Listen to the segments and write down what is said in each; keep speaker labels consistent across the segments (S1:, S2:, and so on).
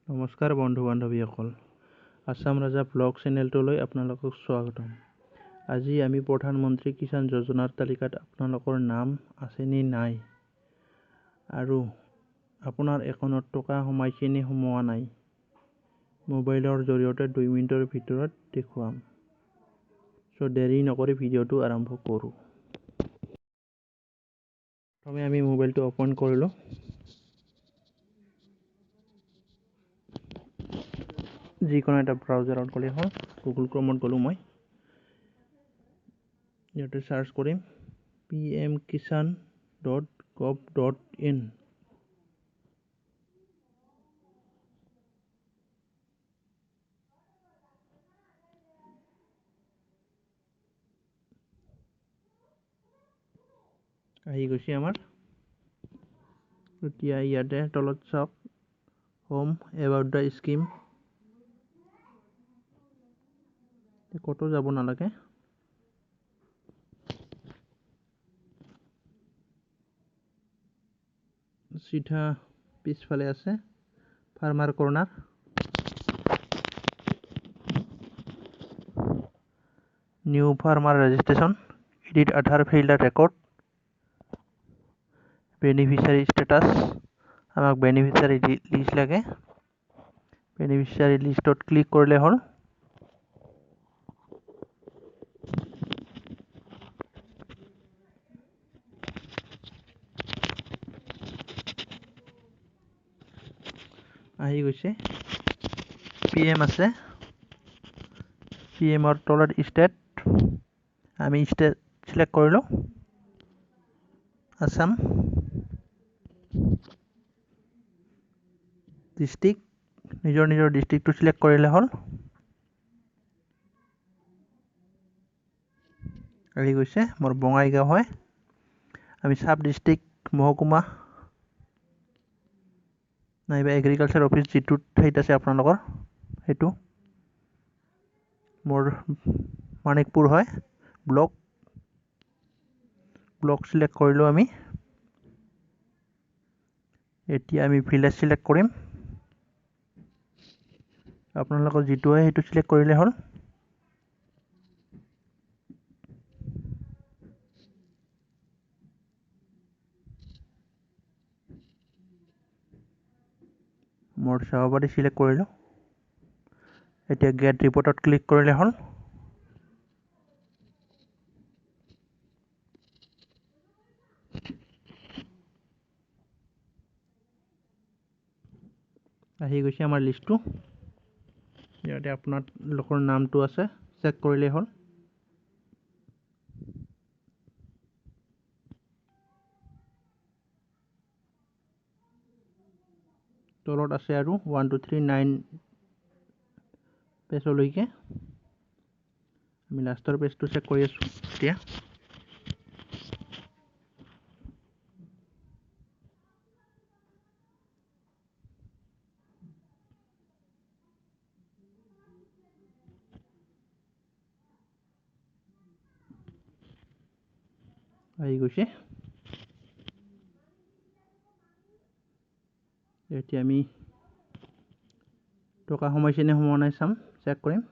S1: নমস্কাৰ বন্ধু বান্ধৱীসকল, আসাম ৰাজা ব্লগ চেনেলটোলৈ আপোনালোকক স্বাগতম। আজি আমি প্ৰধানমন্ত্ৰী কিষাণ যোজনাৰ তালিকাত আপোনালোকৰ নাম আছে নে নাই আৰু আপোনাৰ একাউণ্টত টকা সোমাইছে নে সোমোৱা নাই, মোবাইলৰ জৰিয়তে 2 মিনিটৰ ভিতৰত দেখুৱাম। সো দেৰি নকৰি ভিডিঅ'টো আৰম্ভ কৰোঁ। প্ৰথমে আমি মোবাইলটো অপন কৰিলোঁ। যিকোনো এটা ব্ৰাউজাৰত গ'লে হ'ল, গুগল ক্ৰমত গ'লোঁ মই। ইয়াতে চাৰ্চ কৰিম pmkisan.gov.in। আহি গৈছে আমাৰ। এতিয়া ইয়াতে তলত চাওক, হোম এবাউট দ্য স্কিম। ক'তো যাব নালাগে। চিধা পিছফালে আছে farmer corner. New farmer registration, edit Aadhaar failure record, beneficiary status. আমাক বেনিফিচিয়াৰী লিষ্ট লাগে। বেনিফিচিয়াৰী লিষ্টত ক্লিক কৰিলে হ'ল। আহি গৈছে। PM আছে। PM ৰ তলত ষ্টেট, আমি ষ্টেট সিলেক্ট কৰিলোঁ আসাম। ডিষ্ট্ৰিক্ট, নিজৰ ডিষ্ট্ৰিক্টটো সিলেক্ট কৰিলে হ'ল। আহি গৈছে, মোৰ বঙাইগাঁও হয়। আমি সাব ডিষ্ট্ৰিক্ট, মহকুমা নাইবা এগ্ৰিকালচাৰ অফিচ যিটো ঠাইত আছে আপোনালোকৰ সেইটো। মোৰ মানিকপুৰ হয়। ব্লক সিলেক্ট কৰিলোঁ আমি। এতিয়া আমি ভিলেজ সিলেক্ট কৰিম। আপোনালোকৰ যিটো হয় সেইটো সিলেক্ট কৰিলে হ'ল। মোৰ চাহবাৰী সিলেক্ট কৰিলোঁ। এতিয়া গেট ৰিপৰ্টত ক্লিক কৰিলে হ'ল। আহি গৈছে আমাৰ লিষ্টটো। ইয়াতে আপোনালোকৰ নামটো আছে, চেক কৰিলে হ'ল। তলত আছে আৰু 1 2 3 9 পেজলৈকে। আমি লাষ্টৰ পেজটো চেক কৰি আছোঁ এতিয়া। আহি গৈছে। এতিয়া আমি টকা সোমাইছে নে সোমোৱা নাই চাম, চেক কৰিম।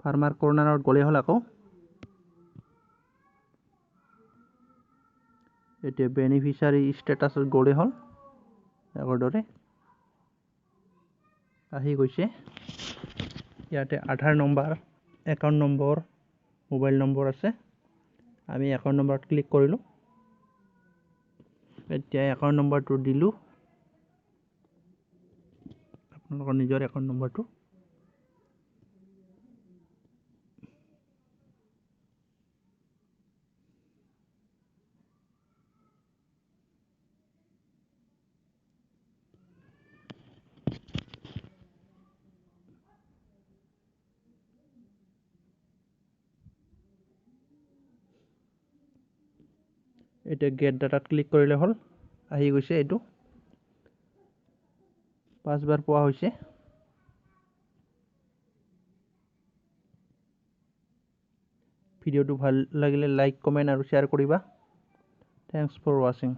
S1: ফাৰ্মাৰ কৰ্নাৰত গ'লে হ'ল আকৌ। এতিয়া বেনিফিচিয়াৰী ষ্টেটাছত গ'লে হ'ল আগৰ দৰে। আহি গৈছে। ইয়াতে Aadhaar number, account number, mobile number আছে। আমি একাউণ্ট নম্বৰত ক্লিক কৰিলোঁ। এতিয়া একাউণ্ট নম্বৰটো দিলোঁ, আপোনালোকৰ নিজৰ একাউণ্ট নম্বৰটো। এতিয়া গেট ডাটাত ক্লিক কৰিলে হ'ল। আহি গৈছে, এইটো 5 বাৰ পোৱা হৈছে। ভিডিঅ'টো ভাল লাগিলে লাইক, কমেণ্ট আৰু শ্বেয়াৰ কৰিবা। থেংকছ ফৰ ৱাচিং।